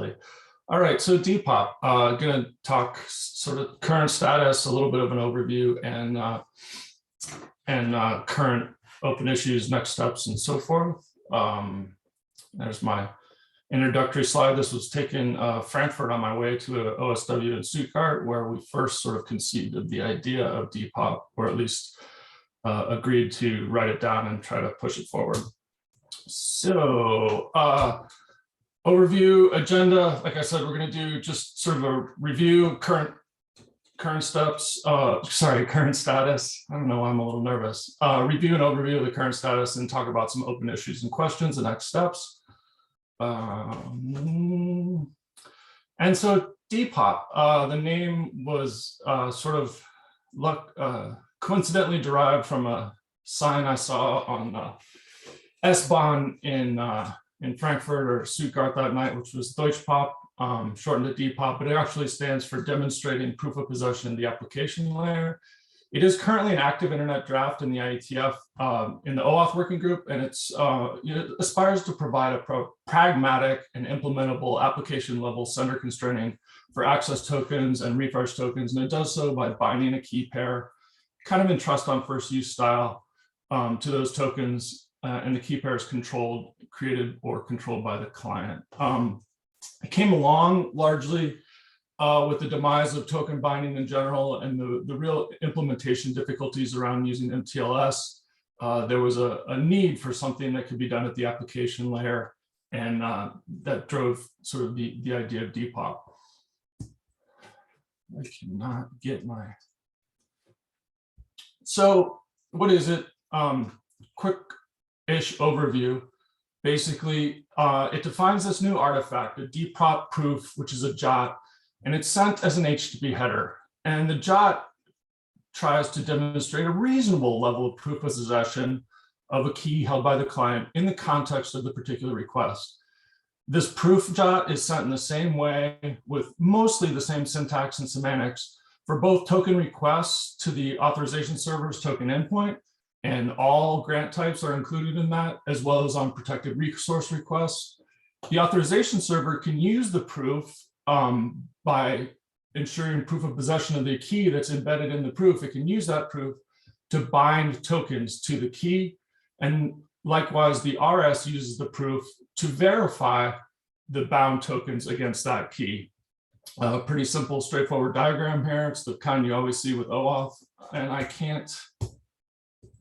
basically. All right, so DPoP, going to talk sort of current status, a little bit of an overview, and current open issues, next steps, and so forth. There's my introductory slide. This was taken Frankfurt on my way to a OSW in Stuttgart, where we first sort of conceived of the idea of DPoP, or at least agreed to write it down and try to push it forward. So overview, agenda, like I said, we're going to do just sort of a review, current steps, current status. I don't know why I'm a little nervous. Review and overview of the current status and talk about some open issues and questions and next steps. And so DPoP, the name was sort of coincidentally derived from a sign I saw on S-Bahn in Frankfurt or Stuttgart that night, which was DPoP, shortened to DPoP, but it actually stands for Demonstrating Proof of Possession in the Application Layer. It is currently an active internet draft in the IETF in the OAuth working group, and it aspires to provide a pragmatic and implementable application level sender constraining for access tokens and refresh tokens, and it does so by binding a key pair, kind of in trust on first use style, to those tokens, and the key pair is created or controlled by the client. It came along largely with the demise of token binding in general and the real implementation difficulties around using MTLS. There was a need for something that could be done at the application layer, and that drove sort of the idea of DPoP. I cannot get my... So what is it? Quick-ish overview. Basically, it defines this new artifact, a DPoP proof, which is a JOT, and it's sent as an HTTP header. And the JOT tries to demonstrate a reasonable level of proof of possession of a key held by the client in the context of the particular request. This proof JOT is sent in the same way with mostly the same syntax and semantics for both token requests to the authorization server's token endpoint, and all grant types are included in that, as well as on protected resource requests. The authorization server can use the proof by ensuring proof of possession of the key that's embedded in the proof. It can use that proof to bind tokens to the key. And likewise, the RS uses the proof to verify the bound tokens against that key. Pretty simple, straightforward diagram here. It's the kind you always see with OAuth, and I can't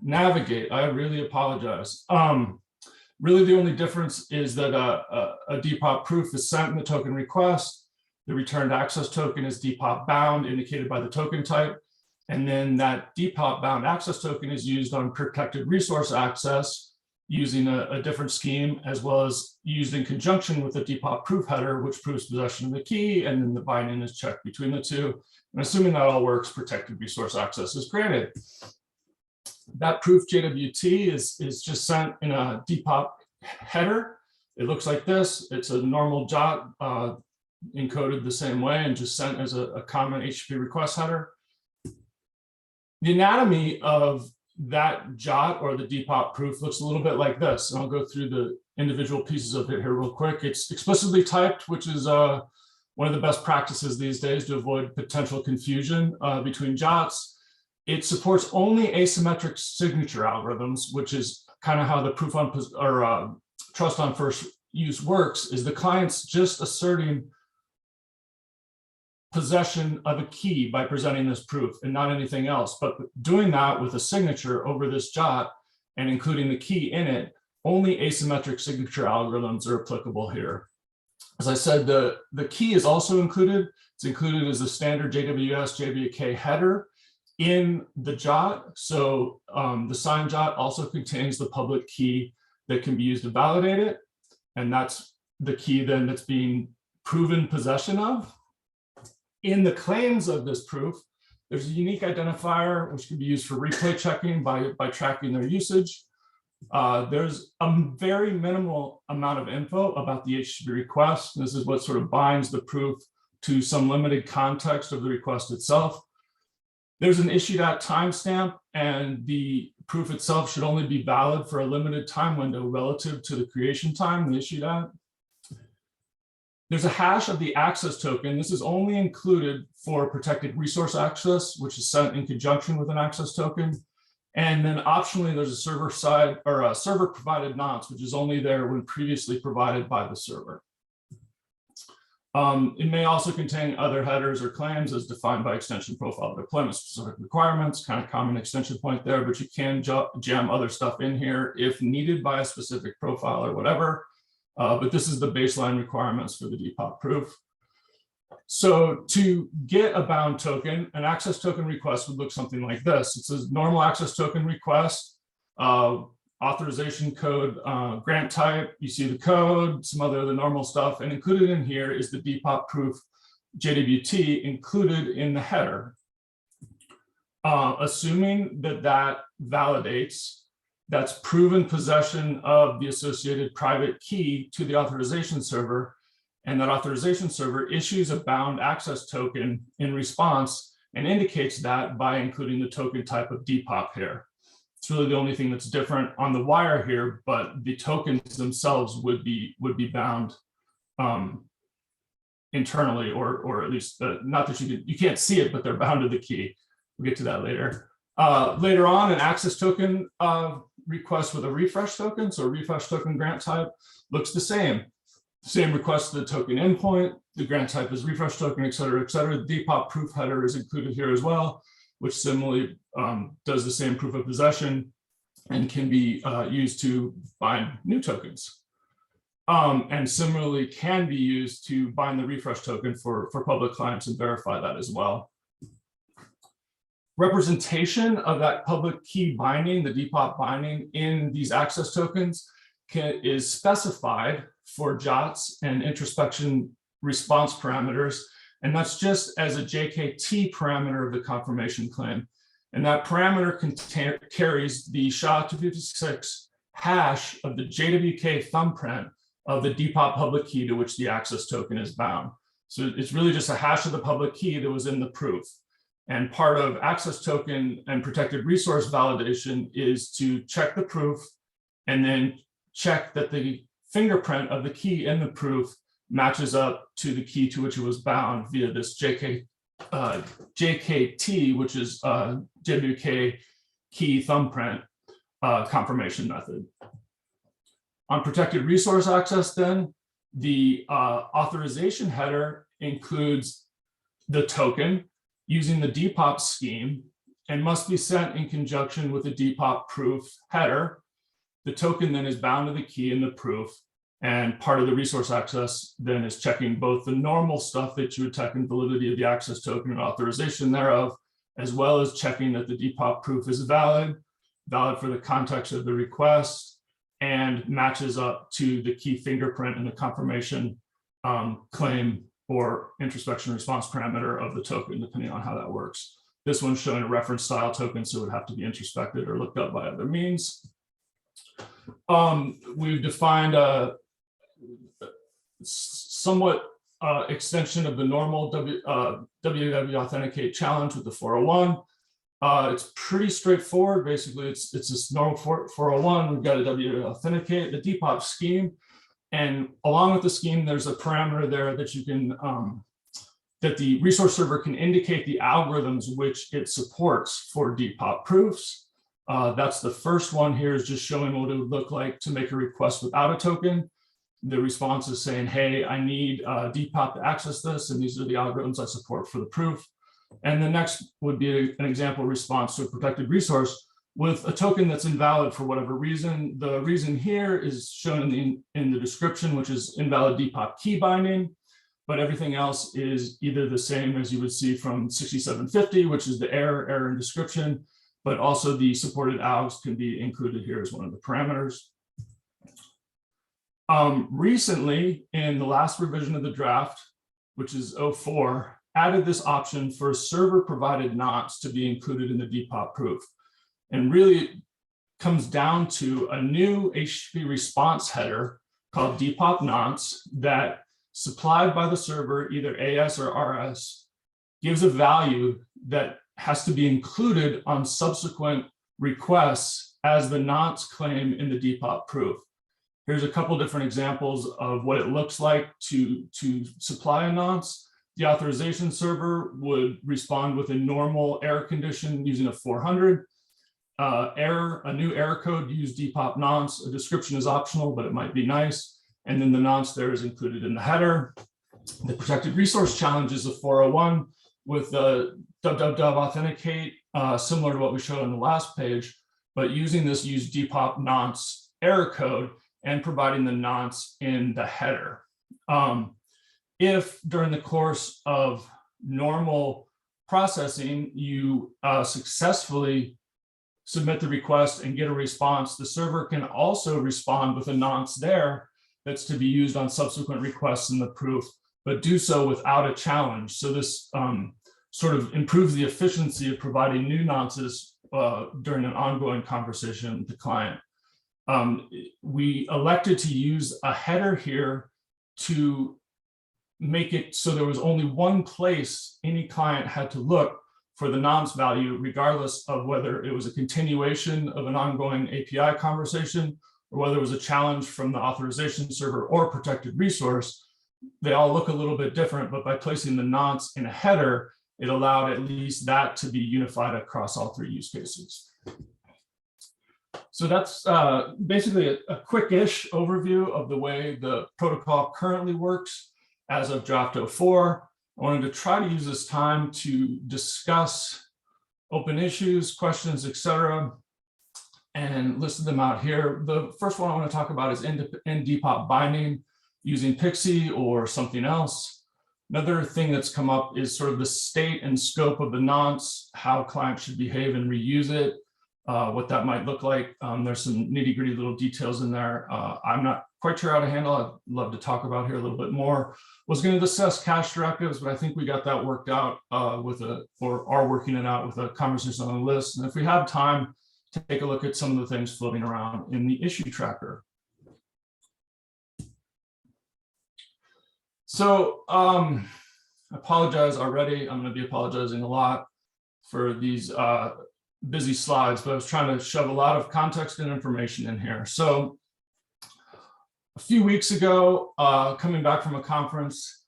navigate. I really apologize. Really, the only difference is that a DPoP proof is sent in the token request. The returned access token is DPoP bound, indicated by the token type. And then that DPoP bound access token is used on protected resource access using a different scheme, as well as used in conjunction with the DPoP proof header, which proves possession of the key, and then the binding is checked between the two. And assuming that all works, protected resource access is granted. That proof JWT is just sent in a DPoP header. It looks like this. It's a normal JOT encoded the same way and just sent as a common HTTP request header. The anatomy of that JOT or the DPoP proof looks a little bit like this. And I'll go through the individual pieces of it here real quick. It's explicitly typed, which is one of the best practices these days to avoid potential confusion between JOTs. It supports only asymmetric signature algorithms, which is kind of how the proof on or trust on first use works, is the client's just asserting possession of a key by presenting this proof and not anything else. But doing that with a signature over this JOT and including the key in it, only asymmetric signature algorithms are applicable here. As I said, the key is also included. It's included as a standard JWS JVK header in the JOT. So the signed JOT also contains the public key that can be used to validate it. And that's the key then that's being proven possession of. In the claims of this proof, there's a unique identifier which can be used for replay checking by tracking their usage. There's a very minimal amount of info about the HTTP request. This is what sort of binds the proof to some limited context of the request itself. There's an issued at timestamp, and the proof itself should only be valid for a limited time window relative to the creation time, the issued at. There's a hash of the access token. This is only included for protected resource access, which is sent in conjunction with an access token. And then optionally, there's a server side or a server provided nonce, which is only there when previously provided by the server. It may also contain other headers or claims as defined by extension profile deployment specific requirements, kind of common extension point there, but you can jam other stuff in here if needed by a specific profile or whatever. But this is the baseline requirements for the DPoP proof. So to get a bound token, an access token request would look something like this. It says normal access token request, authorization code, grant type. You see the code, some other the normal stuff, and included in here is the DPoP proof JWT included in the header. Assuming that that validates, that's proven possession of the associated private key to the authorization server, and that authorization server issues a bound access token in response and indicates that by including the token type of DPoP here. It's really the only thing that's different on the wire here, but the tokens themselves would be bound internally, or at least not that you can't see it, but they're bound to the key. We'll get to that later. Later on, an access token request with a refresh token, so refresh token grant type looks the same. Same request to the token endpoint, the grant type is refresh token, et cetera, et cetera. The DPoP proof header is included here as well, which similarly does the same proof of possession and can be used to bind new tokens. And similarly can be used to bind the refresh token for public clients and verify that as well. Representation of that public key binding, the DPoP binding in these access tokens is specified for JOTs and introspection response parameters. And that's just as a JKT parameter of the confirmation claim. And that parameter carries the SHA-256 hash of the JWK thumbprint of the DPoP public key to which the access token is bound. So it's really just a hash of the public key that was in the proof. And part of access token and protected resource validation is to check the proof and then check that the fingerprint of the key in the proof matches up to the key to which it was bound via this JKT, which is JWK key thumbprint confirmation method. On protected resource access, then, the authorization header includes the token using the DPoP scheme and must be sent in conjunction with the DPoP proof header. The token then is bound to the key in the proof, and part of the resource access then is checking both the normal stuff that you would check in validity of the access token and authorization thereof, as well as checking that the DPoP proof is valid for the context of the request, and matches up to the key fingerprint in the confirmation claim or introspection response parameter of the token, depending on how that works. This one's showing a reference style token, so it would have to be introspected or looked up by other means. We've defined a somewhat extension of the normal www authenticate challenge with the 401. It's pretty straightforward. Basically, it's this normal 401. We've got a www authenticate, the DPoP scheme, and along with the scheme, there's a parameter there that you can that the resource server can indicate the algorithms which it supports for DPoP proofs. That's the first one here, is just showing what it would look like to make a request without a token. The response is saying, hey, I need DPoP to access this, and these are the algorithms I support for the proof. And the next would be an example response to a protected resource with a token that's invalid for whatever reason. The reason here is shown in the description, which is invalid DPoP key binding, but everything else is either the same as you would see from 6750, which is the error in description, but also the supported algs can be included here as one of the parameters. Recently, in the last revision of the draft, which is 04, added this option for server provided nonce to be included in the DPoP proof. And really it comes down to a new HTTP response header called DPoP nonce that, supplied by the server, either AS or RS, gives a value that has to be included on subsequent requests as the nonce claim in the DPoP proof. Here's a couple different examples of what it looks like to supply a nonce. The authorization server would respond with a normal error condition using a 400. A new error code, use depop nonce. A description is optional, but it might be nice. And then the nonce there is included in the header. The protected resource challenge is a 401 with the authenticate, similar to what we showed on the last page, but using this use depop nonce error code and providing the nonce in the header. If during the course of normal processing, you successfully submit the request and get a response, the server can also respond with a nonce there that's to be used on subsequent requests in the proof, but do so without a challenge. So this sort of improves the efficiency of providing new nonces during an ongoing conversation with the client. We elected to use a header here to make it so there was only one place any client had to look for the nonce value, regardless of whether it was a continuation of an ongoing API conversation or whether it was a challenge from the authorization server or protected resource. They all look a little bit different, but by placing the nonce in a header, it allowed at least that to be unified across all three use cases. So that's basically a quick-ish overview of the way the protocol currently works as of draft 04. I wanted to try to use this time to discuss open issues, questions, etc., and listed them out here. The first one I want to talk about is in DPoP binding using Pixie or something else. Another thing that's come up is sort of the state and scope of the nonce, how clients should behave and reuse it, what that might look like. There's some nitty-gritty little details in there. I'm not quite sure how to handle. I'd love to talk about here a little bit more. Was going to discuss cache directives, but I think we got that worked out or are working it out with a conversation on the list. And if we have time to take a look at some of the things floating around in the issue tracker. So I apologize already. I'm going to be apologizing a lot for these busy slides, but I was trying to shove a lot of context and information in here. So a few weeks ago, coming back from a conference,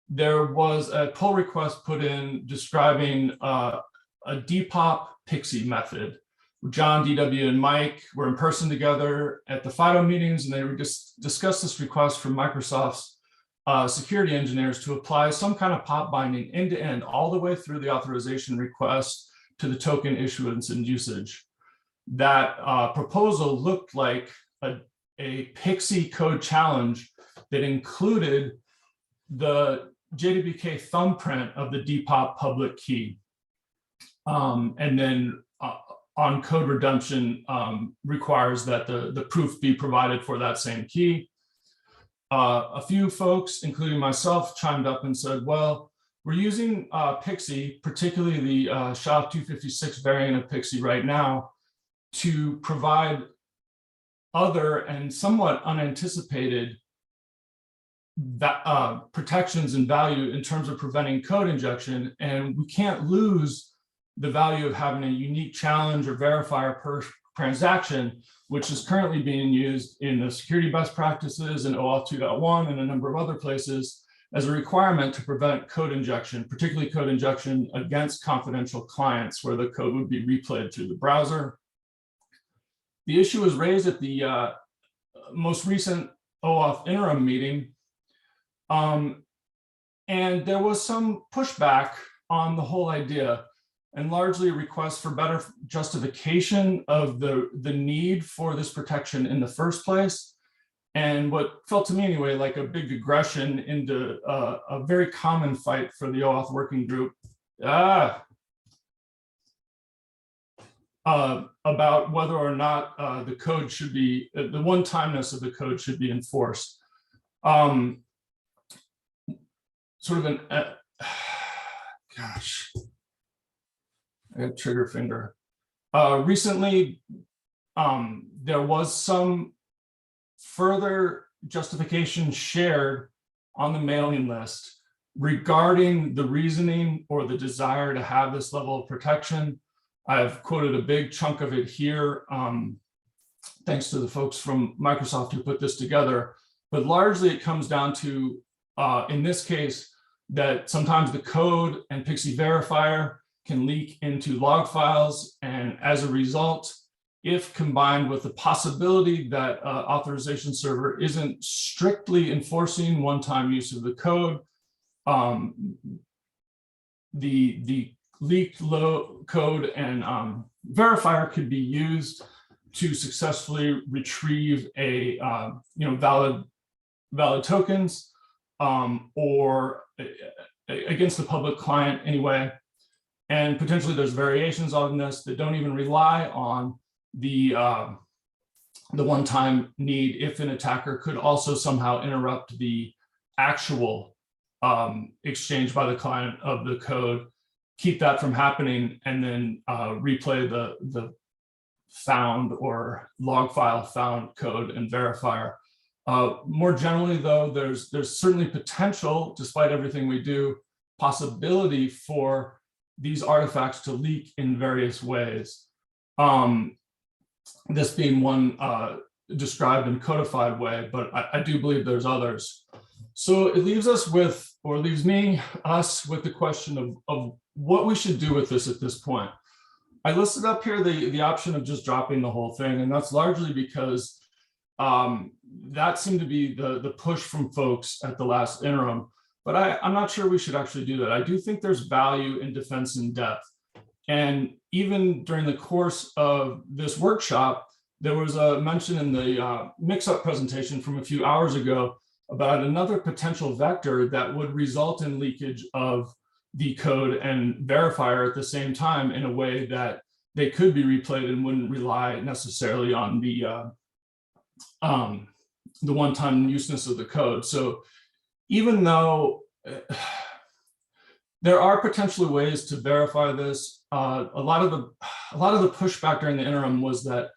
there was a pull request put in describing a DPoP Pixie method. John, DW, and Mike were in person together at the FIDO meetings, and they were discussed this request from Microsoft's security engineers to apply some kind of POP binding end-to-end all the way through the authorization request to the token issuance and usage. That proposal looked like a Pixie code challenge that included the JWK thumbprint of the DPoP public key. And then on code redemption requires that the proof be provided for that same key. A few folks, including myself, chimed up and said, well, we're using Pixie, particularly the SHA-256 variant of Pixie right now, to provide other and somewhat unanticipated protections and value in terms of preventing code injection. And we can't lose the value of having a unique challenge or verifier per transaction, which is currently being used in the security best practices and OAuth 2.1 and a number of other places as a requirement to prevent code injection, particularly code injection against confidential clients where the code would be replayed through the browser. The issue was raised at the most recent OAuth interim meeting, and there was some pushback on the whole idea, and largely a request for better justification of the need for this protection in the first place. And what felt to me anyway, like a big aggression into a very common fight for the OAuth working group about whether or not the code should be, the one-timeness of the code should be enforced. Sort of an, gosh. I had trigger finger. Recently, there was some further justification shared on the mailing list regarding the reasoning or the desire to have this level of protection. I've quoted a big chunk of it here. thanks to the folks from Microsoft who put this together. But largely it comes down to, in this case, that sometimes the code and PXE verifier can leak into log files. And as a result, if combined with the possibility that authorization server isn't strictly enforcing one-time use of the code, the leaked code and verifier could be used to successfully retrieve a valid tokens or against the public client anyway. And potentially there's variations on this that don't even rely on the one-time need if an attacker could also somehow interrupt the actual exchange by the client of the code, keep that from happening, and then replay the found or log file found code and verifier. More generally, though, there's certainly potential, despite everything we do, possibility for these artifacts to leak in various ways. This being one described in codified way, but I do believe there's others. So it leaves us with, or leaves us with the question of what we should do with this at this point. I listed up here the option of just dropping the whole thing, and that's largely because that seemed to be the push from folks at the last interim. But I'm not sure we should actually do that. I do think there's value in defense in depth. And even during the course of this workshop, there was a mention in the mix-up presentation from a few hours ago about another potential vector that would result in leakage of the code and verifier at the same time in a way that they could be replayed and wouldn't rely necessarily on the one-time useness of the code. So even though there are potentially ways to verify this, a lot of the pushback during the interim was that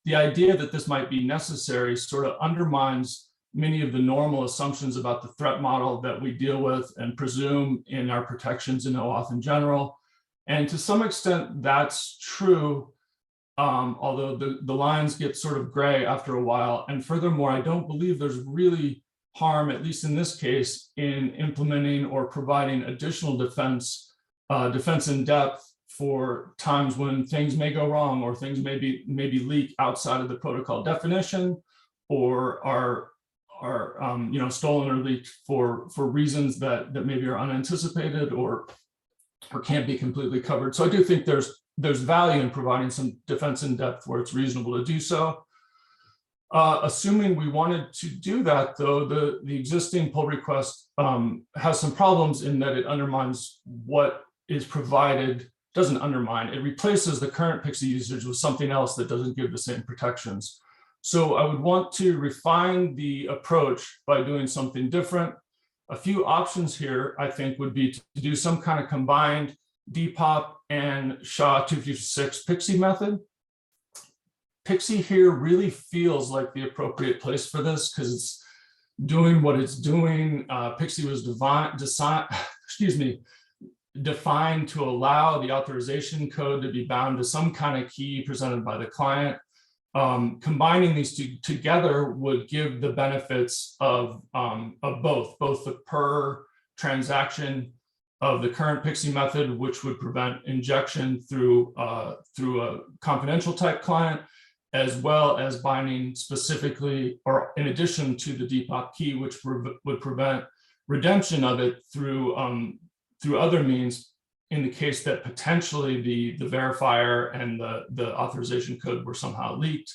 the idea that this might be necessary sort of undermines many of the normal assumptions about the threat model that we deal with and presume in our protections in OAuth in general. And to some extent, that's true, although the lines get sort of gray after a while. And furthermore, I don't believe there's really harm, at least in this case, in implementing or providing additional defense in depth for times when things may go wrong or things maybe leak outside of the protocol definition or are stolen or leaked for reasons that maybe are unanticipated or can't be completely covered. So I do think there's value in providing some defense in depth where it's reasonable to do so. Assuming we wanted to do that, though, the existing pull request has some problems in that it undermines what is provided. Doesn't undermine, it replaces the current PXE usage with something else that doesn't give the same protections. So I would want to refine the approach by doing something different. A few options here, I think, would be to do some kind of combined DPoP and SHA-256 PXE method. PXE here really feels like the appropriate place for this because it's doing what it's doing. PXE was defined to allow the authorization code to be bound to some kind of key presented by the client. Combining these two together would give the benefits of both the per transaction of the current PXE method, which would prevent injection through a confidential type client, as well as binding specifically or in addition to the DPoP key, which would prevent redemption of it through other means in the case that potentially the verifier and the authorization code were somehow leaked.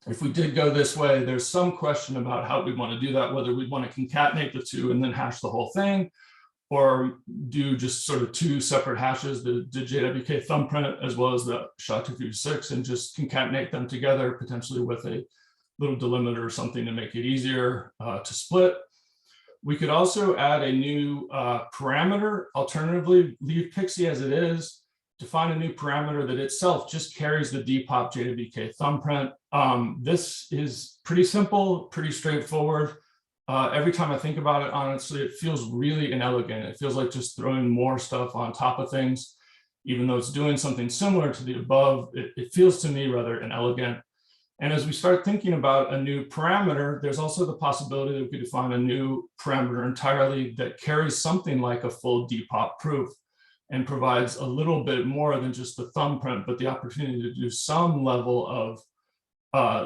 If we did go this way, there's some question about how we want to do that, whether we want to concatenate the two and then hash the whole thing, or do just sort of two separate hashes, the JWK thumbprint as well as the SHA-256, and just concatenate them together, potentially with a little delimiter or something to make it easier to split. We could also add a new parameter, alternatively leave PXE as it is, define a new parameter that itself just carries the DPoP JWK thumbprint. This is pretty simple, pretty straightforward. Every time I think about it, honestly, it feels really inelegant. It feels like just throwing more stuff on top of things. even though it's doing something similar to the above, it feels to me rather inelegant. And as we start thinking about a new parameter, there's also the possibility that we could define a new parameter entirely that carries something like a full DPoP proof and provides a little bit more than just the thumbprint, but the opportunity to do some level of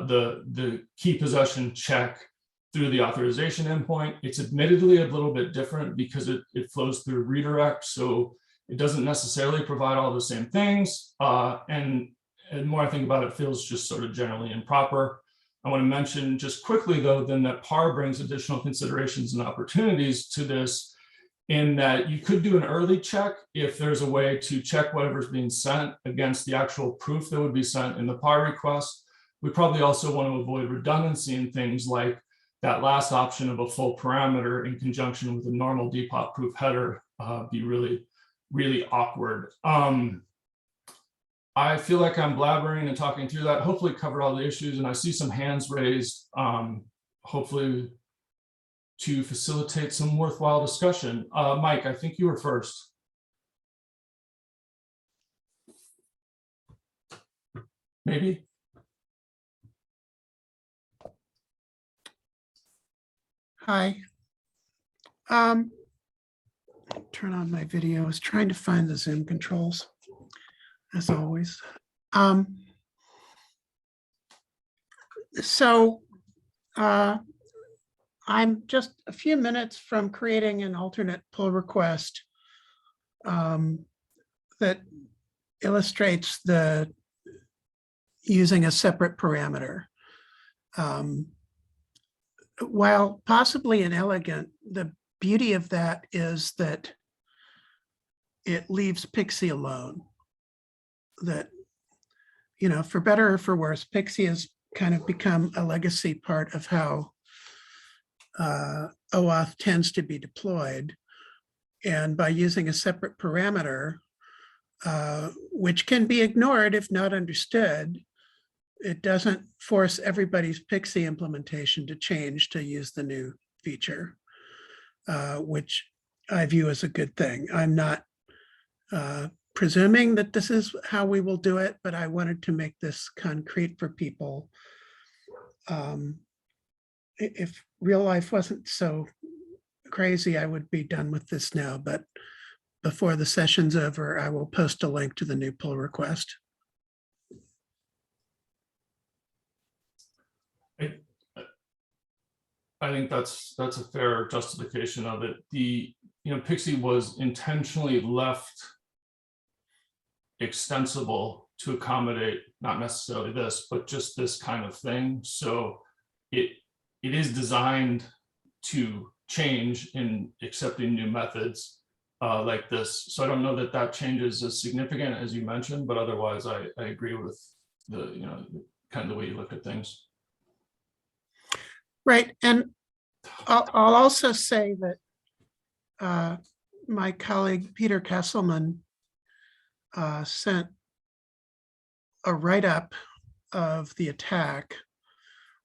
the key possession check through the authorization endpoint. It's admittedly a little bit different because it flows through redirect, so it doesn't necessarily provide all the same things. And the more I think about it, it feels just sort of generally improper. I want to mention just quickly, though, then that PAR brings additional considerations and opportunities to this, in that you could do an early check if there's a way to check whatever's being sent against the actual proof that would be sent in the PAR request. We probably also want to avoid redundancy in things like that last option of a full parameter in conjunction with a normal DPoP proof header be really, really awkward. I feel like I'm blabbering and talking through that, hopefully covered all the issues, and I see some hands raised, hopefully to facilitate some worthwhile discussion. Mike, I think you were first. Maybe? Hi. Turn on my video. I was trying to find the Zoom controls, as always. I'm just a few minutes from creating an alternate pull request that illustrates the using a separate parameter. While possibly inelegant, the beauty of that is that it leaves PXE alone. That, you know, for better or for worse, PXE has kind of become a legacy part of how OAuth tends to be deployed. And by using a separate parameter, which can be ignored if not understood, it doesn't force everybody's PXE implementation to change to use the new feature, which I view as a good thing. I'm not presuming that this is how we will do it, but I wanted to make this concrete for people. If real life wasn't so crazy, I would be done with this now, but before the session's over, I will post a link to the new pull request. I think that's a fair justification of it. PXE was intentionally left extensible to accommodate not necessarily this, but just this kind of thing. So it is designed to change in accepting new methods like this. So I don't know that that change is as significant as you mentioned, but otherwise I agree with the kind of the way you look at things. Right, and I'll also say that my colleague Peter Kesselman sent a write-up of the attack,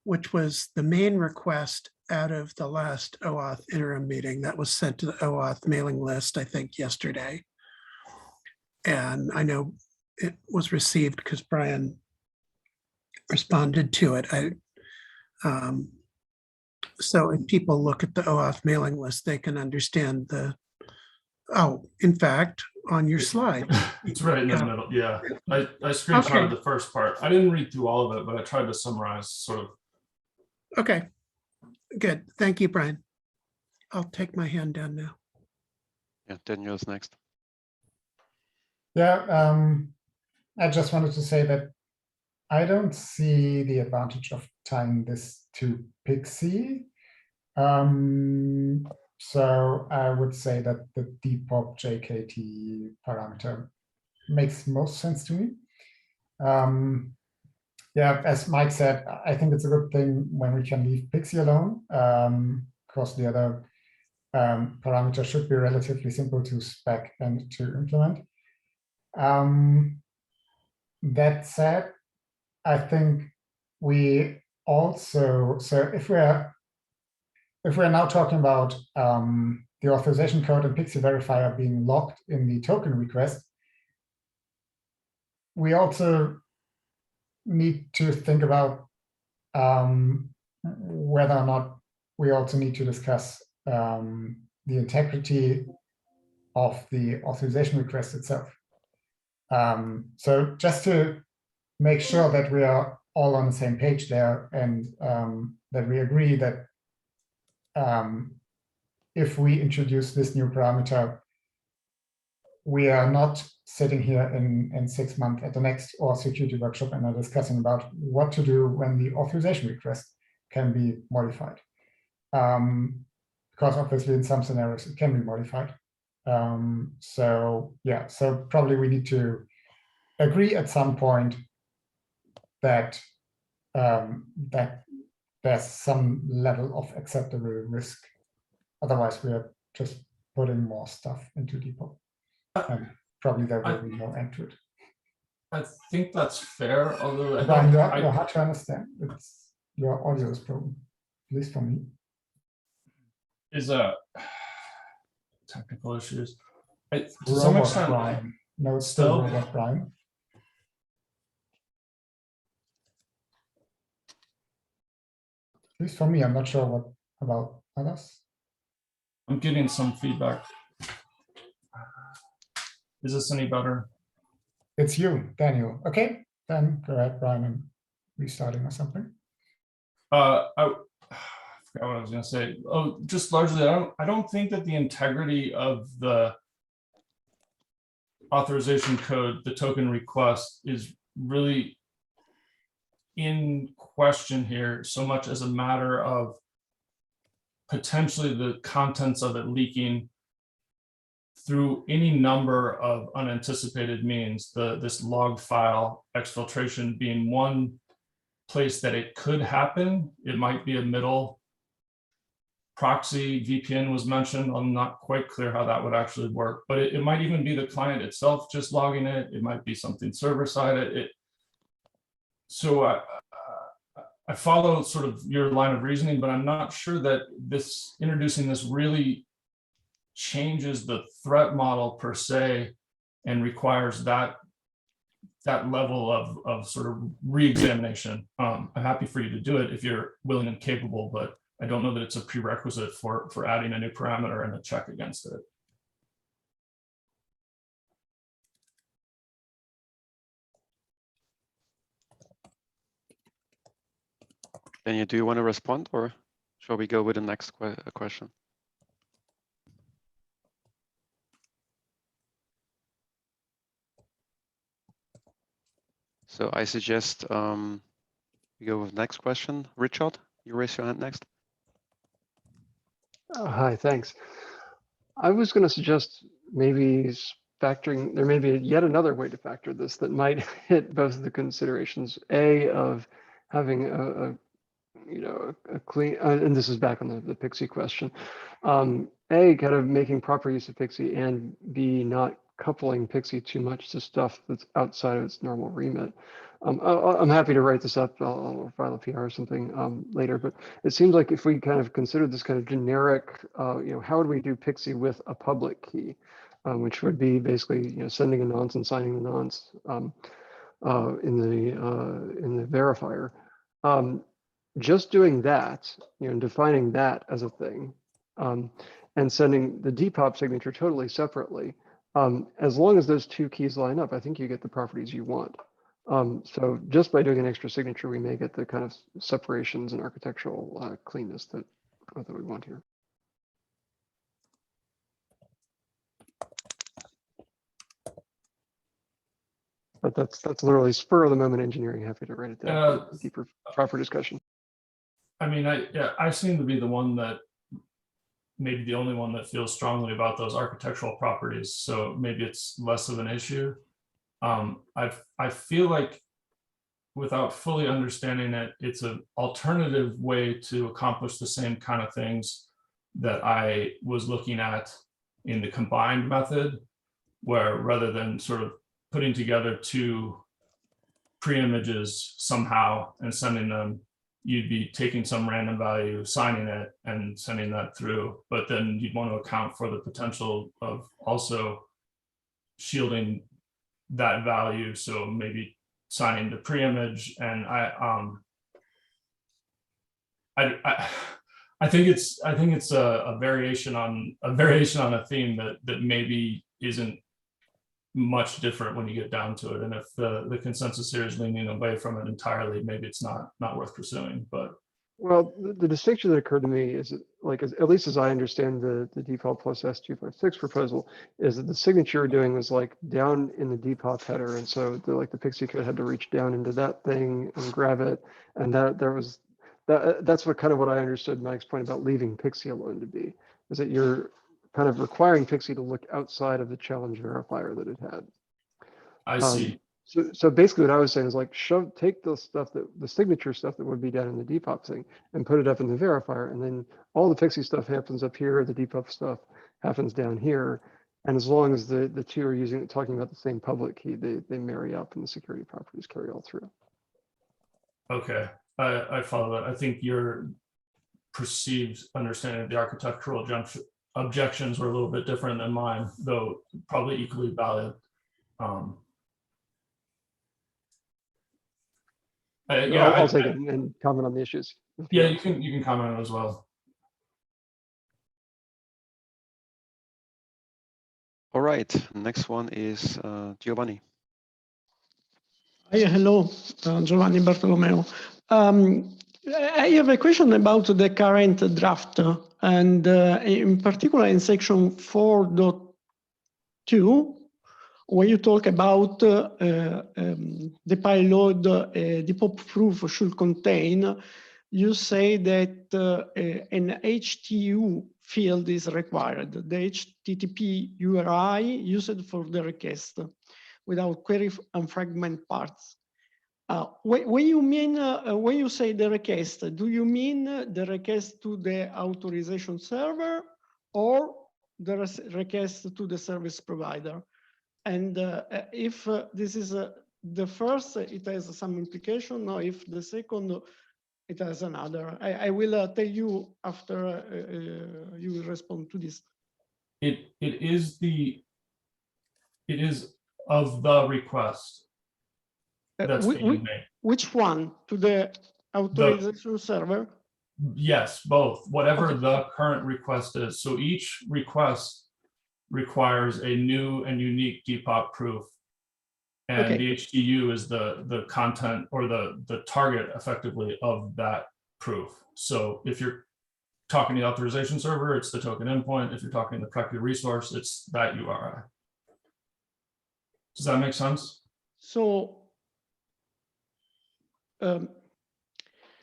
which was the main request out of the last OAuth interim meeting that was sent to the OAuth mailing list, I think yesterday. And I know it was received because Brian responded to it. So if people look at the OAuth mailing list, they can understand in fact, on your slide. It's right in the middle. Yeah, I screenshotted the first part. I didn't read through all of it, but I tried to summarize sort of. Okay, good. Thank you, Brian. I'll take my hand down now. Yeah, Daniel's next. Yeah, I just wanted to say that I don't see the advantage of tying this to PXE. So I would say that the depop JKT parameter makes most sense to me. Yeah, as Mike said, I think it's a good thing when we can leave PXE alone, because the other parameters should be relatively simple to spec and to implement. That said, I think we also, so if we're now talking about the authorization code and PXE verifier being locked in the token request, we also need to think about whether or not we also need to discuss the integrity of the authorization request itself. So just to make sure that we are all on the same page there, and that we agree that if we introduce this new parameter, we are not sitting here in 6 months at the next OAuth security workshop and are discussing about what to do when the authorization request can be modified. Because obviously in some scenarios it can be modified. So yeah, so probably we need to agree at some point that that there's some level of acceptable risk. Otherwise, we are just putting more stuff into DPoP. And probably there will be no end to it. I think that's fair, although Brian, you're hard to understand. It's your audio is broken, at least for me. Is technical issues. To some Robot extent, Brian. No, it's still still Robot Brian. At least for me, I'm not sure what about others. I'm getting some feedback. Is this any better? It's you, Daniel. Okay, then go ahead, Brian, and restarting or something. I forgot what I was going to say. Oh, just largely, I don't think that the integrity of the authorization code, the token request, is really in question here so much as a matter of potentially the contents of it leaking through any number of unanticipated means. This log file exfiltration being one place that it could happen. It might be a middle proxy. VPN was mentioned. I'm not quite clear how that would actually work, but it might even be the client itself just logging it. It might be something server side. So I follow sort of your line of reasoning, but I'm not sure that introducing this really changes the threat model per se and requires that level of sort of re-examination. I'm happy for you to do it if you're willing and capable, but I don't know that it's a prerequisite for adding a new parameter and a check against it. Daniel, do you want to respond, or shall we go with the next question? So I suggest we go with the next question. Richard, you raise your hand next. Hi, thanks. I was going to suggest maybe factoring, there may be yet another way to factor this that might hit both of the considerations. A, of having a clean, and this is back on the PXE question. A, kind of making proper use of PXE, and B, not coupling PXE too much to stuff that's outside of its normal remit. I'm happy to write this up. I'll file a PR or something later, but it seems like if we kind of consider this kind of generic, how would we do PXE with a public key, which would be basically, sending a nonce and signing the nonce in the verifier. Just doing that, defining that as a thing, and sending the DPoP signature totally separately, as long as those two keys line up, I think you get the properties you want. So just by doing an extra signature, we may get the kind of separations and architectural cleanness that we want here. But that's literally spur of the moment engineering. Happy to write it down for deeper, proper discussion. I mean, I seem to be the one that, maybe the only one that feels strongly about those architectural properties. So maybe it's less of an issue. I feel like, without fully understanding it, it's an alternative way to accomplish the same kind of things that I was looking at in the combined method, where rather than sort of putting together two pre-images somehow and sending them, you'd be taking some random value, signing it, and sending that through. But then you'd want to account for the potential of also shielding that value. So maybe signing the pre-image, and I think it's a variation on a theme that maybe isn't much different when you get down to it. And if the consensus here is leaning away from it entirely, maybe it's not worth pursuing. But Well, the distinction that occurred to me is like, at least as I understand the DPoP plus S256 proposal, is that the signature you're doing was like down in the DPoP header. And so the Pixie code had to reach down into that thing and grab it. And that's what I understood Mike's point about leaving Pixie alone to be, is that you're kind of requiring Pixie to look outside of the challenge verifier that it had. I see. So basically what I was saying is like, take the signature stuff that would be down in the DPoP thing and put it up in the verifier. And then all the Pixie stuff happens up here. The DPoP stuff happens down here. And as long as the two are talking about the same public key, they marry up and the security properties carry all through. Okay, I follow that. I think your perceived understanding of the architectural objections were a little bit different than mine, though probably equally valid. Yeah, I'll take it and comment on the issues. Yeah, you can comment on it as well. All right, next one is Giovanni. Hi, hello, Giovanni Bartolomeo. I have a question about the current draft, and in particular in section 4.2, where you talk about the payload DPoP proof should contain, you say that an HTTP field is required, the HTTP URI used for the request, without query and fragment parts. When you say the request, do you mean the request to the authorization server or the request to the service provider? And if this is the first, it has some implication, or if the second, it has another. I will tell you after you will respond to this. It is of the request that's being made. Which one? To the authorization server? Yes, both. Whatever Okay. the current request is. So each request requires a new and unique DPoP proof. And Okay. the HTU is the content or the target effectively of that proof. So if you're talking to the authorization server, it's the token endpoint. If you're talking to the corrected resource, it's that URI. Does that make sense? So,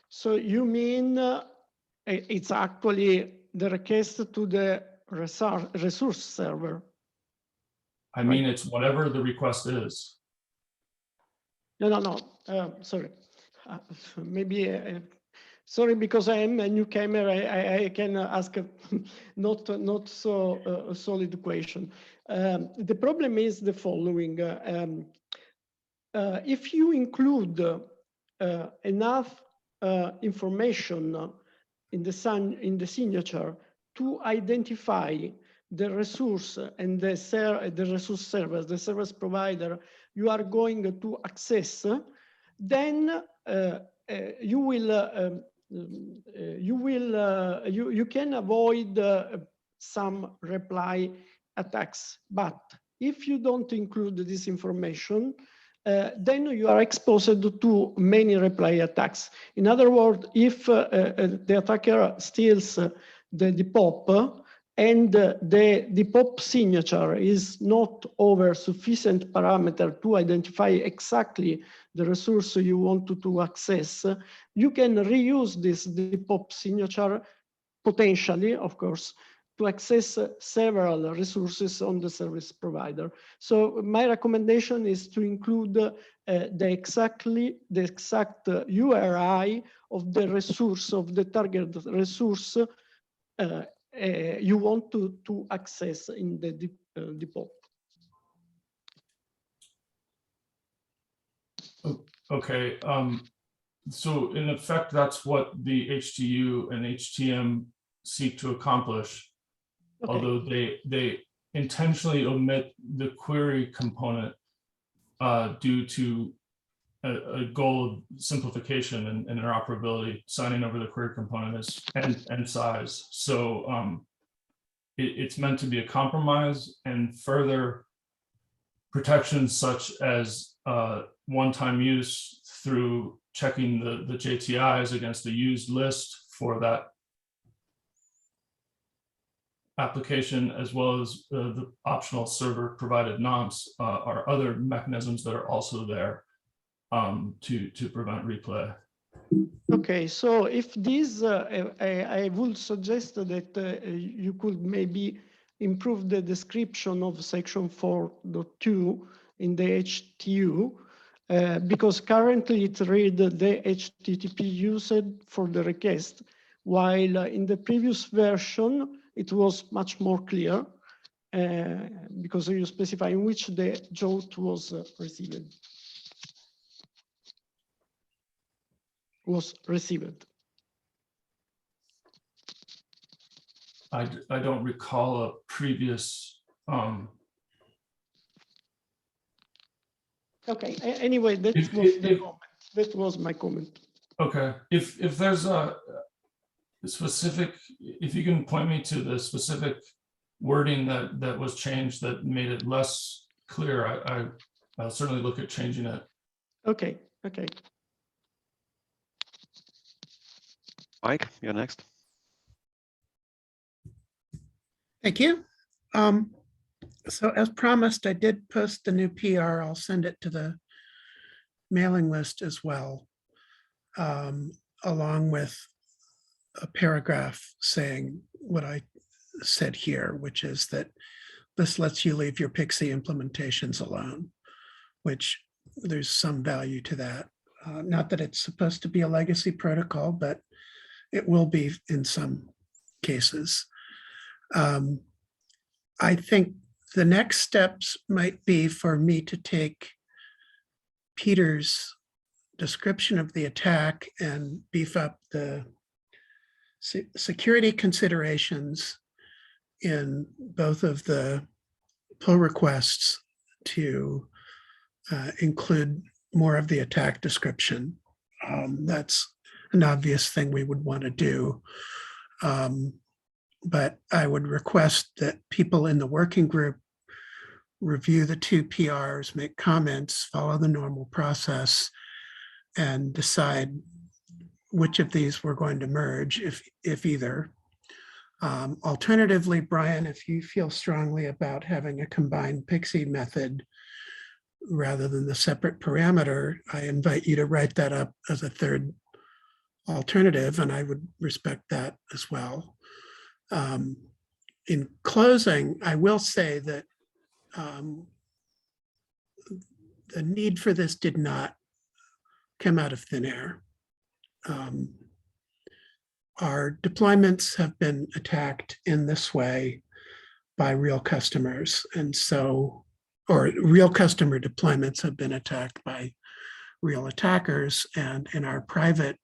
so you mean it's actually the request to the resource server? I mean, it's whatever the request is. No. Sorry. Maybe. Sorry, because I am a newcomer. I can ask a not so solid question. The problem is the following. If you include enough information in the signature to identify the resource and the resource server, the service provider you are going to access, then you can avoid some reply attacks. But if you don't include this information, then you are exposed to many reply attacks. In other words, if the attacker steals the DPoP and the DPoP signature is not over sufficient parameter to identify exactly the resource you want to access, you can reuse this DPoP signature potentially, of course, to access several resources on the service provider. So my recommendation is to include the exact URI of the resource, of the target resource you want to access in the DPoP. Okay. So in effect, that's what the HTU and HTM seek to accomplish. Okay. Although they intentionally omit the query component due to a goal of simplification and interoperability. Signing over the query component is and size. So it's meant to be a compromise, and further protections such as one-time use through checking the JTIs against the used list for that application, as well as the optional server provided nonce are other mechanisms that are also there to prevent replay. Okay, so if this, I would suggest that you could maybe improve the description of section 4.2 in the HTU, because currently it reads the HTTP used for the request, while in the previous version, it was much more clear because you specify in which the JOT was received. I don't recall a previous. Okay. Anyway, that was the comment. That was my comment. Okay. If there's a specific, if you can point me to the specific wording that was changed that made it less clear, I'll certainly look at changing it. Okay. Okay. Mike, you're next. Thank you. So as promised, I did post the new PR. I'll send it to the mailing list as well, along with a paragraph saying what I said here, which is that this lets you leave your Pixie implementations alone, which there's some value to that. Not that it's supposed to be a legacy protocol, but it will be in some cases. I think the next steps might be for me to take Peter's description of the attack and beef up the security considerations in both of the pull requests to include more of the attack description. That's an obvious thing we would want to do. But I would request that people in the working group review the two PRs, make comments, follow the normal process, and decide which of these we're going to merge, if either. Alternatively, Brian, if you feel strongly about having a combined Pixie method rather than the separate parameter, I invite you to write that up as a third alternative, and I would respect that as well. In closing, I will say that the need for this did not come out of thin air. Our deployments have been attacked in this way by real customers. And so, or real customer deployments have been attacked by real attackers. And in our private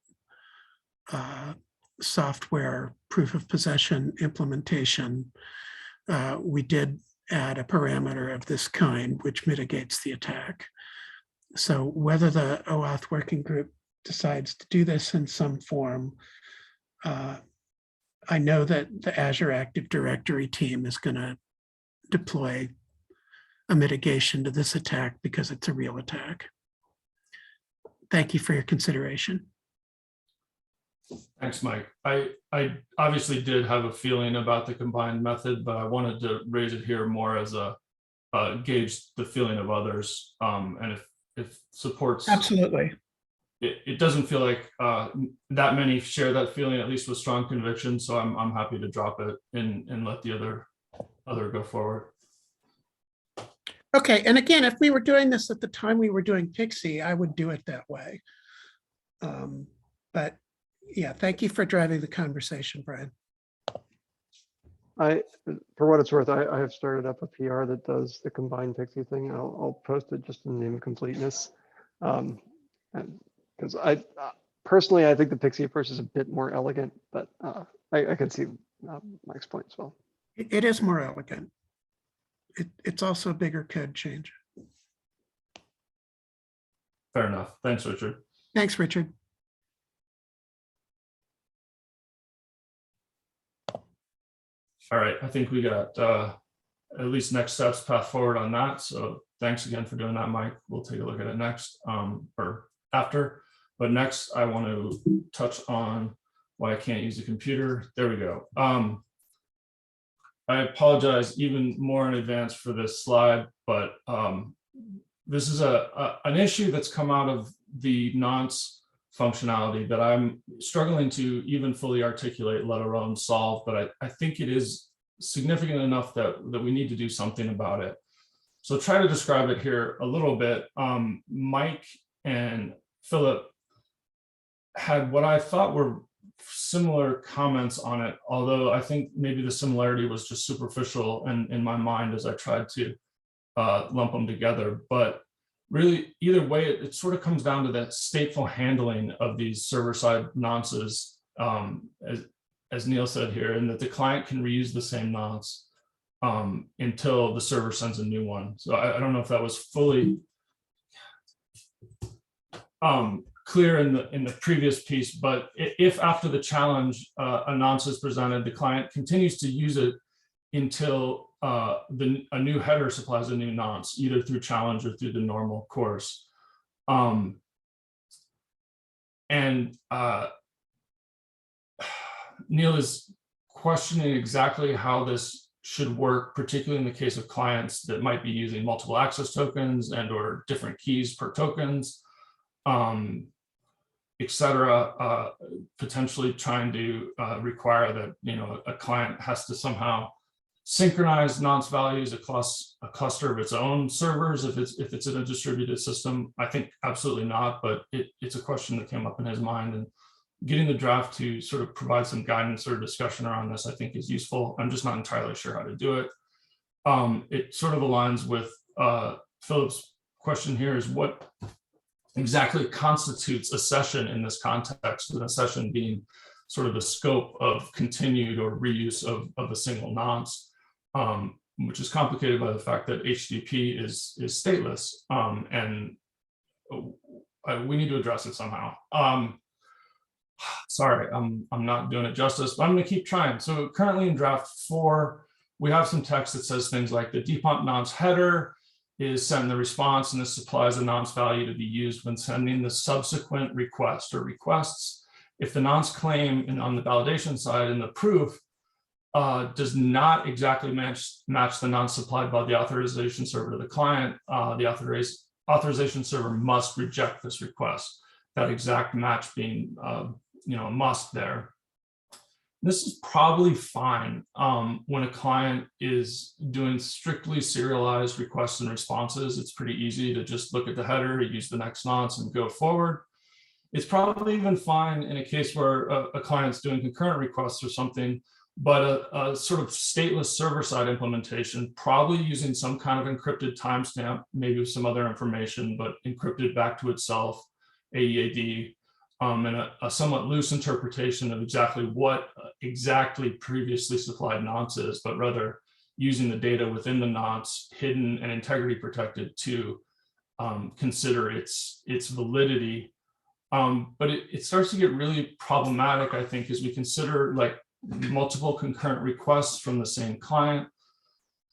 software proof of possession implementation, we did add a parameter of this kind, which mitigates the attack. So whether the OAuth working group decides to do this in some form, I know that the Azure Active Directory team is going to deploy a mitigation to this attack because it's a real attack. Thank you for your consideration. Thanks, Mike. I obviously did have a feeling about the combined method, but I wanted to raise it here more as a gauge the feeling of others. And if supports. Absolutely. It doesn't feel like that many share that feeling, at least with strong conviction. So I'm happy to drop it and let the other go forward. Okay, and again, if we were doing this at the time we were doing Pixie, I would do it that way. But yeah, thank you for driving the conversation, Brian. For what it's worth, I have started up a PR that does the combined Pixie thing. I'll post it just in the name of completeness. Because personally, I think the Pixie approach is a bit more elegant, but I can see Mike's point as well. It is more elegant. It's also a bigger code change. Fair enough. Thanks, Richard. Thanks, Richard. All right, I think we got at least next steps, path forward on that. So thanks again for doing that, Mike. We'll take a look at it next or after. But next, I want to touch on why I can't use the computer. There we go. I apologize even more in advance for this slide, but this is an issue that's come out of the Nonce functionality that I'm struggling to even fully articulate, let alone solve, but I think it is significant enough that we need to do something about it. So try to describe it here a little bit. Mike and Philip had what I thought were similar comments on it, although I think maybe the similarity was just superficial and in my mind as I tried to lump them together. But really, either way, it sort of comes down to that stateful handling of these server-side nonces, as Neil said here, and that the client can reuse the same nonce until the server sends a new one. So I don't know if that was fully clear in the previous piece, but if after the challenge a nonce is presented, the client continues to use it until a new header supplies a new nonce, either through challenge or through the normal course. Neil is questioning exactly how this should work, particularly in the case of clients that might be using multiple access tokens and or different keys per tokens, etc. Potentially trying to require that a client has to somehow synchronize nonce values across a cluster of its own servers if it's in a distributed system. I think absolutely not, but it's a question that came up in his mind, and getting the draft to sort of provide some guidance or discussion around this, I think, is useful. I'm just not entirely sure how to do it. It sort of aligns with Philip's question here, is what exactly constitutes a session in this context, and a session being sort of the scope of continued or reuse of a single nonce, which is complicated by the fact that HTTP is stateless, and we need to address it somehow. Sorry, I'm not doing it justice, but I'm going to keep trying. So currently in draft 4, we have some text that says things like the DPoP nonce header is send the response, and this supplies a nonce value to be used when sending the subsequent request or requests. If the nonce claim and on the validation side in the proof does not exactly match the nonce supplied by the authorization server to the client, the authorization server must reject this request. That exact match being a must there. This is probably fine when a client is doing strictly serialized requests and responses. It's pretty easy to just look at the header, use the next nonce, and go forward. It's probably even fine in a case where a client's doing concurrent requests or something, but a sort of stateless server-side implementation, probably using some kind of encrypted timestamp, maybe with some other information, but encrypted back to itself, AEAD, and a somewhat loose interpretation of exactly what exactly previously supplied nonce is, but rather using the data within the nonce, hidden and integrity protected, to consider its validity. But it starts to get really problematic, I think, as we consider like multiple concurrent requests from the same client,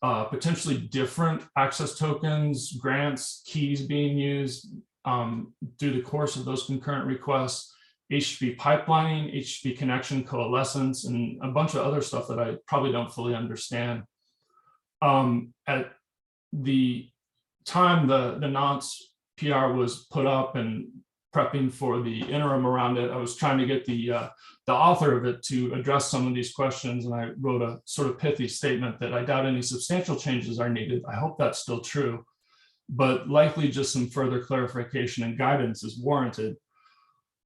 potentially different access tokens, grants, keys being used through the course of those concurrent requests, HTTP pipelining, HTTP connection coalescence, and a bunch of other stuff that I probably don't fully understand. At the time the nonce PR was put up and prepping for the interim around it, I was trying to get the author of it to address some of these questions, and I wrote a sort of pithy statement that I doubt any substantial changes are needed. I hope that's still true, but likely just some further clarification and guidance is warranted.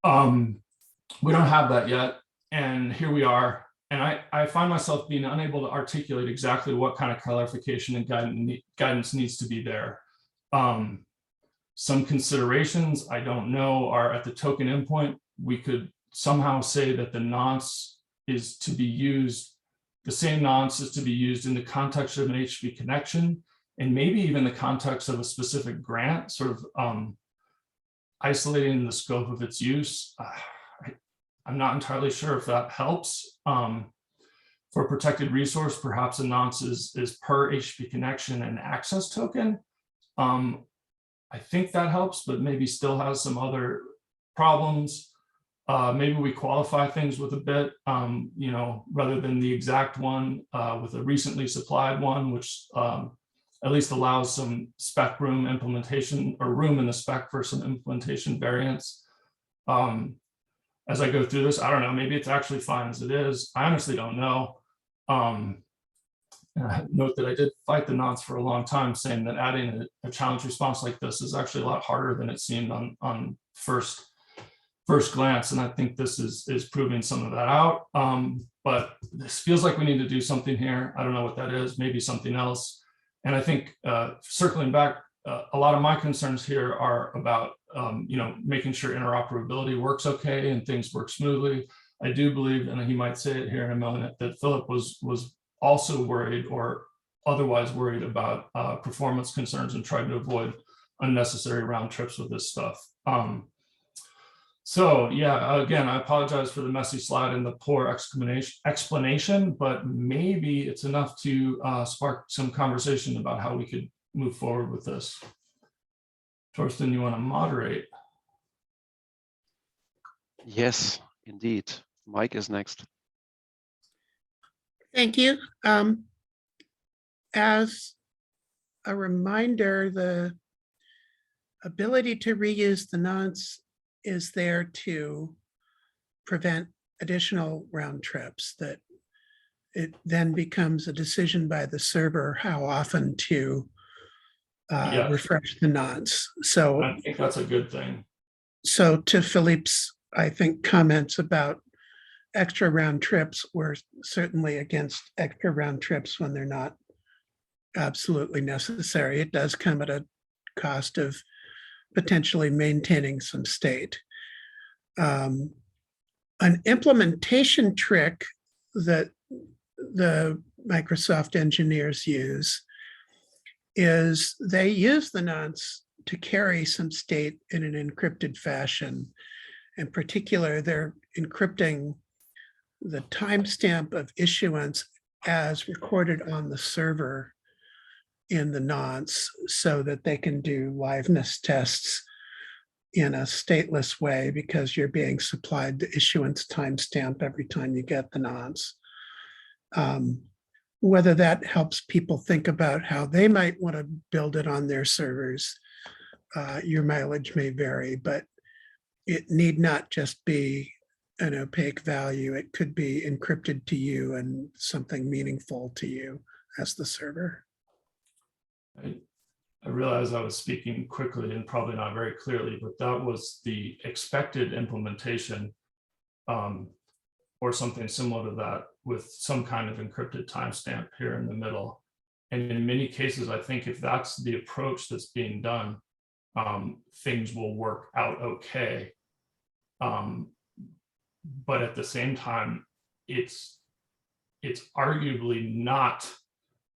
We don't have that yet, and here we are. And I find myself being unable to articulate exactly what kind of clarification and guidance needs to be there. Some considerations, I don't know, are at the token endpoint. We could somehow say that the nonce is to be used, the same nonce is to be used in the context of an HTTP connection, and maybe even the context of a specific grant, sort of isolating the scope of its use, I'm not entirely sure if that helps. For protected resource, perhaps a nonce is per HTTP connection and access token. I think that helps, but maybe still has some other problems. Maybe we qualify things with a bit, you know, rather than the exact one with a recently supplied one, which at least allows some spec room implementation or room in the spec for some implementation variants. As I go through this, I don't know, maybe it's actually fine as it is. I honestly don't know. Note that I did fight the nonce for a long time, saying that adding a challenge response like this is actually a lot harder than it seemed on first glance, and I think this is proving some of that out. But this feels like we need to do something here. I don't know what that is, maybe something else. And I think circling back, a lot of my concerns here are about you know, making sure interoperability works okay and things work smoothly. I do believe, and he might say it here in a moment, that Philip was also worried or otherwise worried about performance concerns and tried to avoid unnecessary round trips with this stuff. So yeah, again, I apologize for the messy slide and the poor explanation, but maybe it's enough to spark some conversation about how we could move forward with this. Torsten, you want to moderate? Yes, indeed. Mike is next. Thank you. As a reminder, the ability to reuse the nonce is there to prevent additional round trips, that it then becomes a decision by the server how often to Yeah. refresh the nonce. So I think that's a good thing. So to Philippe's, I think, comments about extra round trips, we're certainly against extra round trips when they're not absolutely necessary. It does come at a cost of potentially maintaining some state. An implementation trick that the Microsoft engineers use is they use the nonce to carry some state in an encrypted fashion. In particular, they're encrypting the timestamp of issuance as recorded on the server in the nonce so that they can do liveness tests in a stateless way because you're being supplied the issuance timestamp every time you get the nonce. Whether that helps people think about how they might want to build it on their servers, your mileage may vary, but it need not just be an opaque value. It could be encrypted to you and something meaningful to you as the server. I realized I was speaking quickly and probably not very clearly, but that was the expected implementation or something similar to that with some kind of encrypted timestamp here in the middle. And in many cases, I think if that's the approach that's being done, things will work out okay. But at the same time, it's arguably not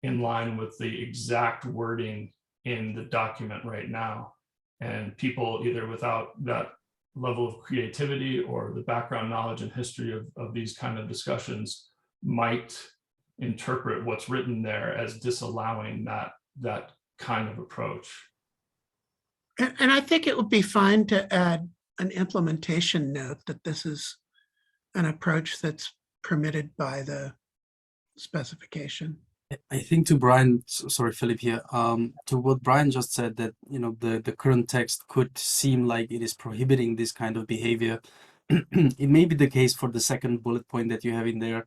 in line with the exact wording in the document right now. And people either without that level of creativity or the background knowledge and history of these kind of discussions might interpret what's written there as disallowing that kind of approach. And I think it would be fine to add an implementation note that this is an approach that's permitted by the specification. I think to Brian, sorry, Philip here, to what Brian just said, that, you know, the current text could seem like it is prohibiting this kind of behavior. It may be the case for the second bullet point that you have in there,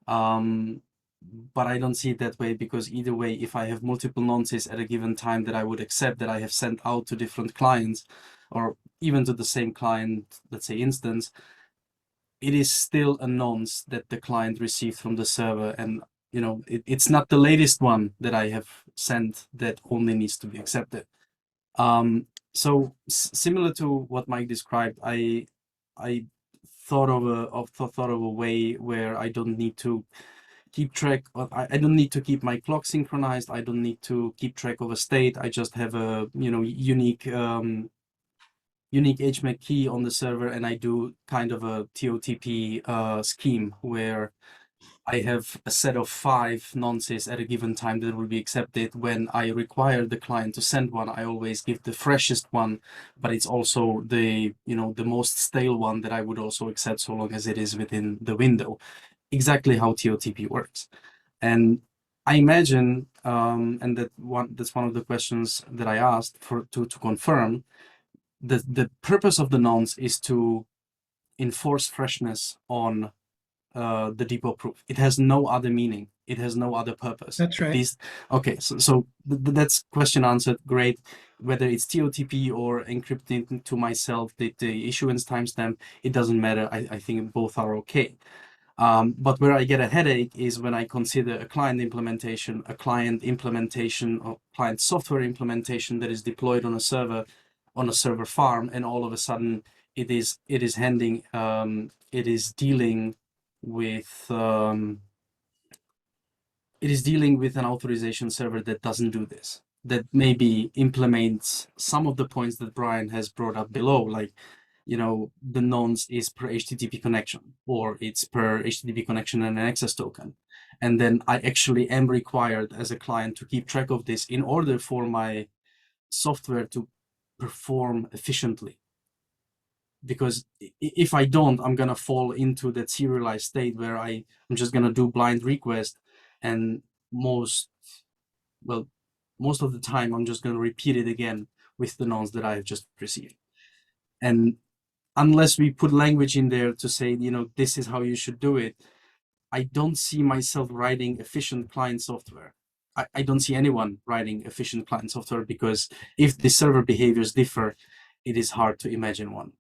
but I don't see it that way, because either way, if I have multiple nonces at a given time that I would accept that I have sent out to different clients, or even to the same client, let's say instance, it is still a nonce that the client received from the server. And you know, it's not the latest one that I have sent that only needs to be accepted. So similar to what Mike described, I thought of a way where I don't need to keep track of, I don't need to keep my clock synchronized. I don't need to keep track of a state. I just have a, you know, unique unique HMAC key on the server, and I do kind of a TOTP scheme where I have a set of 5 nonces at a given time that will be accepted. When I require the client to send one, I always give the freshest one, but it's also the, the most stale one that I would also accept so long as it is within the window. Exactly how TOTP works. And I imagine, and that's one of the questions that I asked to confirm, the purpose of the nonce is to enforce freshness on the DPoP proof. It has no other meaning. It has no other purpose. That's right. Okay, so that's question answered. Great. Whether it's TOTP or encrypting to myself the issuance timestamp, it doesn't matter. I think both are okay. But where I get a headache is when I consider a client implementation or client software implementation that is deployed on a server farm, and all of a sudden it is dealing with an authorization server that doesn't do this, that maybe implements some of the points that Brian has brought up below, like, the nonce is per HTTP connection, or it's per HTTP connection and an access token. And then I actually am required as a client to keep track of this in order for my software to perform efficiently. Because if I don't, I'm going to fall into that serialized state where I'm just going to do blind request, and most of the time I'm just going to repeat it again with the nonce that I have just received. And unless we put language in there to say, this is how you should do it, I don't see myself writing efficient client software. I don't see anyone writing efficient client software, because if the server behaviors differ, it is hard to imagine one.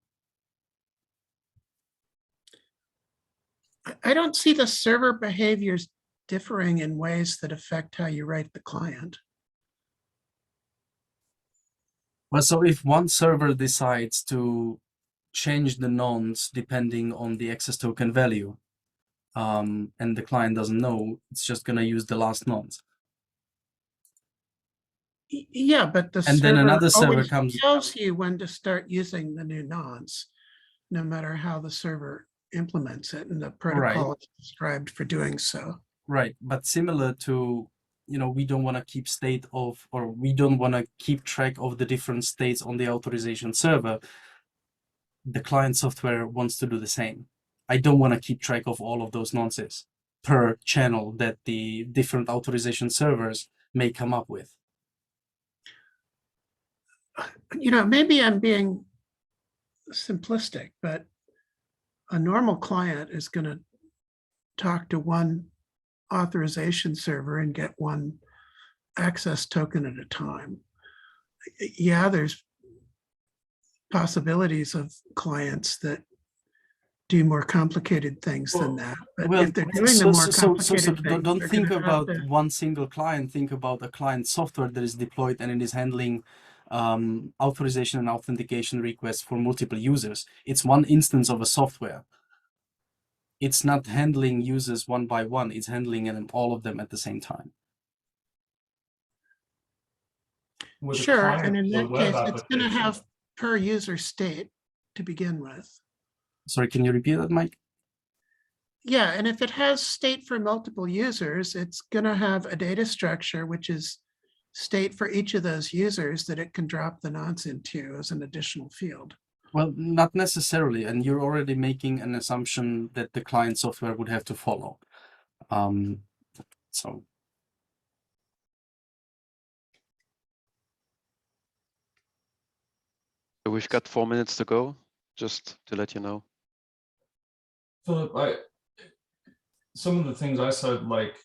I don't see the server behaviors differing in ways that affect how you write the client. Well, so if one server decides to change the nonce depending on the access token value, and the client doesn't know, it's just going to use the last nonce. Yeah, but the And then server another server always comes. tells you when to start using the new nonce, no matter how the server implements it, and the protocol is described for doing so. Right, but similar to, we don't want to keep we don't want to keep track of the different states on the authorization server. The client software wants to do the same. I don't want to keep track of all of those nonces per channel that the different authorization servers may come up with. Maybe I'm being simplistic, but a normal client is going to talk to one authorization server and get one access token at a time. Yeah, there's possibilities of clients that do more complicated things than that. But if they're doing the more complicated things, don't they're think gonna have about to- one single client. Think about a client software that is deployed and it is handling authorization and authentication requests for multiple users. It's one instance of a software. It's not handling users one by one. It's handling all of them at the same time. Sure, and in that case, it's going to have per user state to begin with. Sorry, can you repeat that, Mike? Yeah, and if it has state for multiple users, it's going to have a data structure, which is state for each of those users that it can drop the nonce into as an additional field. Well, not necessarily, and you're already making an assumption that the client software would have to follow. So we've got 4 minutes to go, just to let you know. Philip, some of the things I said, like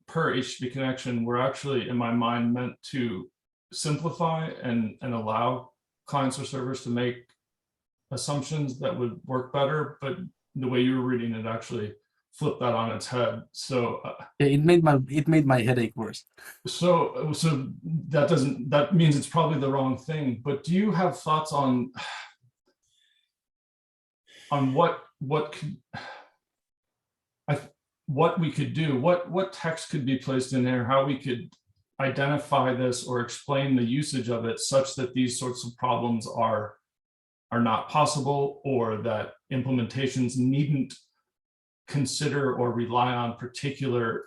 per HTTP connection, were actually in my mind meant to simplify and allow clients or servers to make assumptions that would work better, but the way you were reading it actually flipped that on its head. So yeah, it made my headache worse. So that means it's probably the wrong thing. But do you have thoughts on what we could do, what text could be placed in there, how we could identify this or explain the usage of it such that these sorts of problems are are not possible, or that implementations needn't consider or rely on particular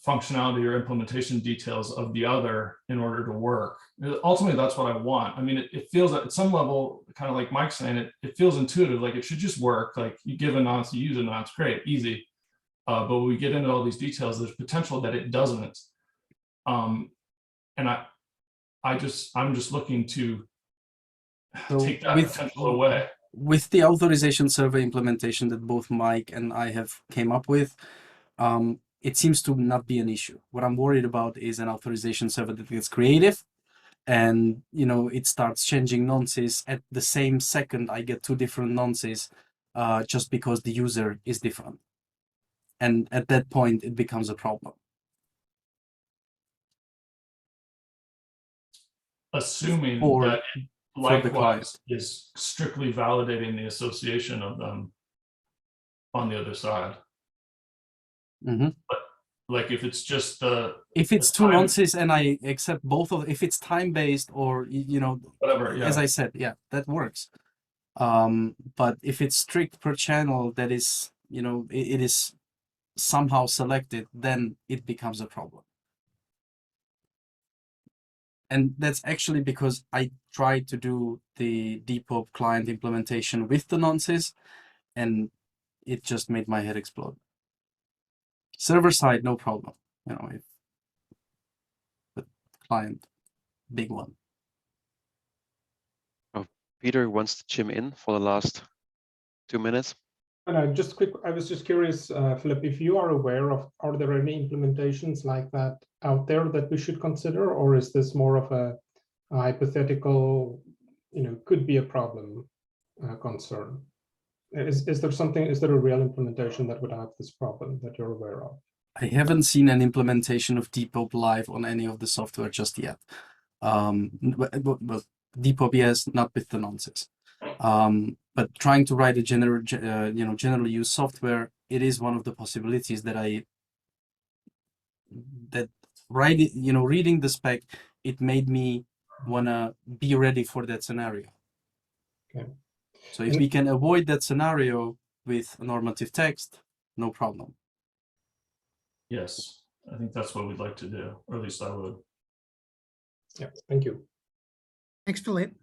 functionality or implementation details of the other in order to work. Ultimately, that's what I want. I mean, it feels at some level, kind of like Mike's saying, it feels intuitive, like it should just work. Like you give a nonce, you use a nonce, great, easy. But when we get into all these details, there's potential that it doesn't. And I'm just looking to So take that potential away. With the authorization server implementation that both Mike and I have came up with, it seems to not be an issue. What I'm worried about is an authorization server that gets creative and, you know, it starts changing nonces at the same second. I get two different nonces just because the user is different. And at that point, it becomes a problem. Assuming Or that it for the client. likewise is strictly validating the association of them on the other side. Mm-hmm. But like if it's just if it's two nonces and I accept both of, if it's time-based or, you know, whatever, yeah. as I said, yeah, that works. But if it's strict per channel, that is, you know, it is somehow selected, then it becomes a problem. And that's actually because I tried to do the DPoP client implementation with the nonces, and it just made my head explode. Server side, no problem, you know, but client, big one. Peter wants to chime in for the last 2 minutes. Just quick, I was just curious, Philip, if you are aware of, are there any implementations like that out there that we should consider, or is this more of a hypothetical, you know, could be a problem concern? Is there something, is there a real implementation that would have this problem that you're aware of? I haven't seen an implementation of DPoP live on any of the software just yet. But DPoP, yes, not with the nonces. But trying to write a general use software, it is one of the possibilities that reading the spec, it made me wanna be ready for that scenario. Okay. So if we can avoid that scenario with normative text, no problem. Yes, I think that's what we'd like to do, or at least I would. Yeah, thank you. Thanks, Philippe.